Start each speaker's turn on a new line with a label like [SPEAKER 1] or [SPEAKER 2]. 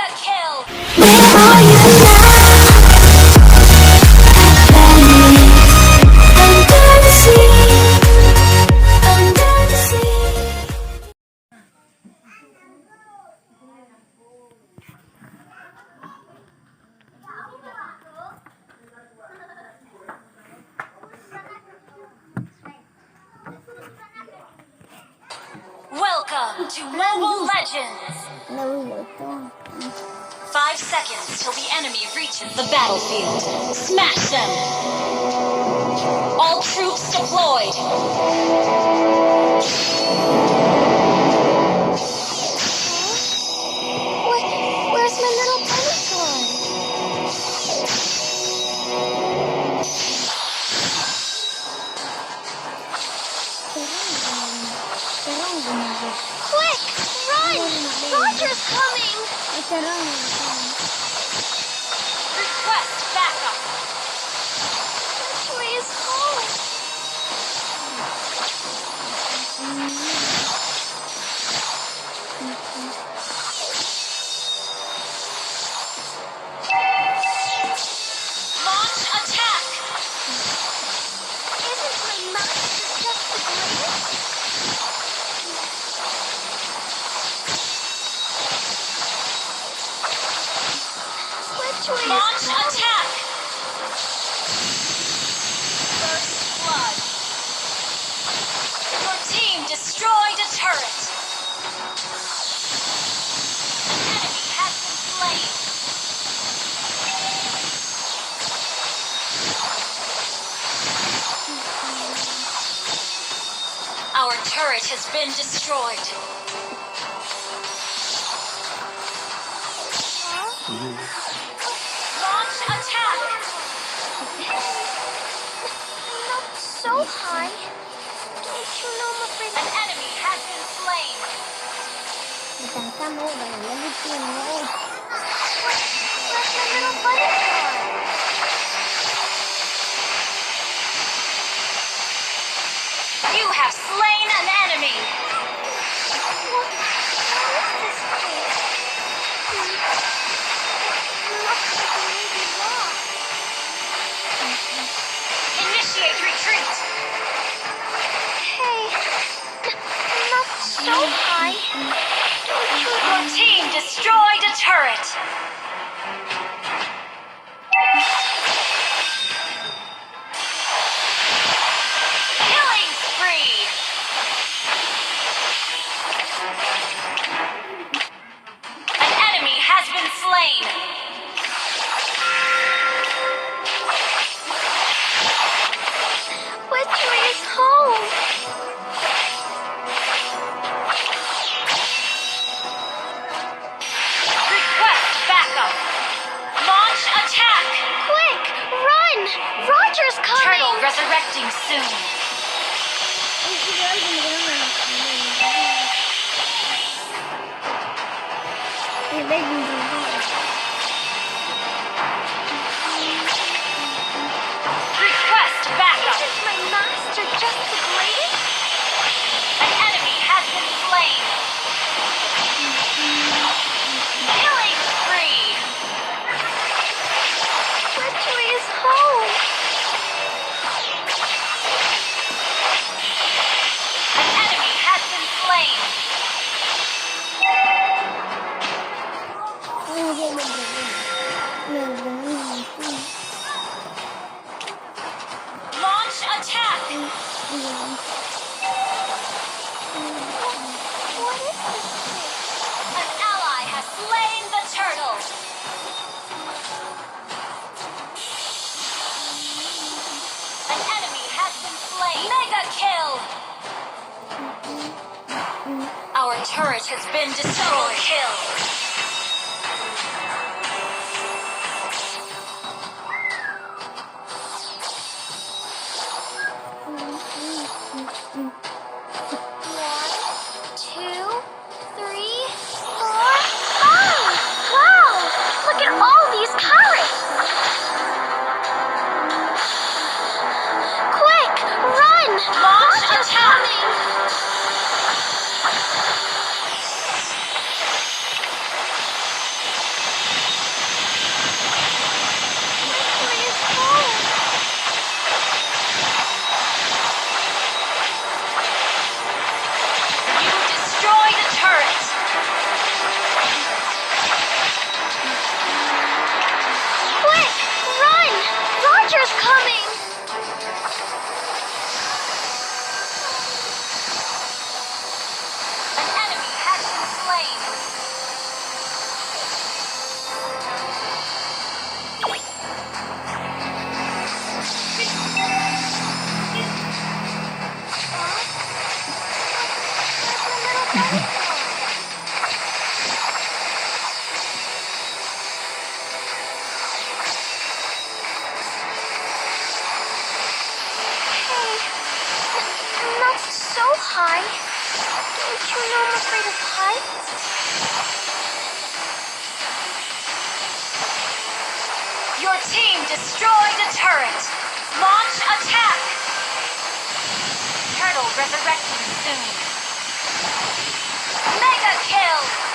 [SPEAKER 1] Mega kill!
[SPEAKER 2] Where are you now? Under the sea, under the sea.
[SPEAKER 1] Welcome to Mobile Legends!
[SPEAKER 3] Naruto.
[SPEAKER 1] 5 seconds till the enemy reaches the battlefield. Smash them! All troops deployed!
[SPEAKER 3] Where's my little bunny gone? Quick! Run! Roger's coming!
[SPEAKER 1] Request backup!
[SPEAKER 3] Which way is home?
[SPEAKER 1] Launch attack!
[SPEAKER 3] Isn't my master just the greatest? Which way
[SPEAKER 1] Launch
[SPEAKER 3] is home?
[SPEAKER 1] attack! First blood. Your team destroyed a turret. An enemy has been slain. Our turret has been destroyed. Launch attack!
[SPEAKER 3] Not so high. Don't you know I'm afraid
[SPEAKER 1] An enemy has been slain.
[SPEAKER 3] Where's my little bunny gone?
[SPEAKER 1] You have slain an enemy.
[SPEAKER 3] What is this place? Looks like we may be lost.
[SPEAKER 1] Initiate retreat.
[SPEAKER 3] Hey, not so high. Don't you
[SPEAKER 1] Your team destroyed a turret. Killing spree. An enemy has been slain.
[SPEAKER 3] Which way is home?
[SPEAKER 1] Request backup. Launch attack.
[SPEAKER 3] Quick, run! Roger's coming!
[SPEAKER 1] Turtle resurrecting soon. Request backup.
[SPEAKER 3] Isn't my master just the greatest?
[SPEAKER 1] An enemy has been slain. Killing spree.
[SPEAKER 3] Which way is home?
[SPEAKER 1] An enemy has been slain. Launch attack.
[SPEAKER 3] What is this place?
[SPEAKER 1] An ally has slain the turtle. An enemy has been slain. Mega kill. Our turret has been destroyed. Kill.
[SPEAKER 3] One, two, three, four, five! Wow! Look at all these turrets! Quick, run!
[SPEAKER 1] Launch
[SPEAKER 3] Roger's
[SPEAKER 1] attack!
[SPEAKER 3] coming! Monster's coming!
[SPEAKER 1] An enemy has been slain.
[SPEAKER 3] Hey, not so high. Don't you know I'm afraid of heights?
[SPEAKER 1] Your team destroyed a turret. Launch attack. Turtle resurrecting soon. Mega kill.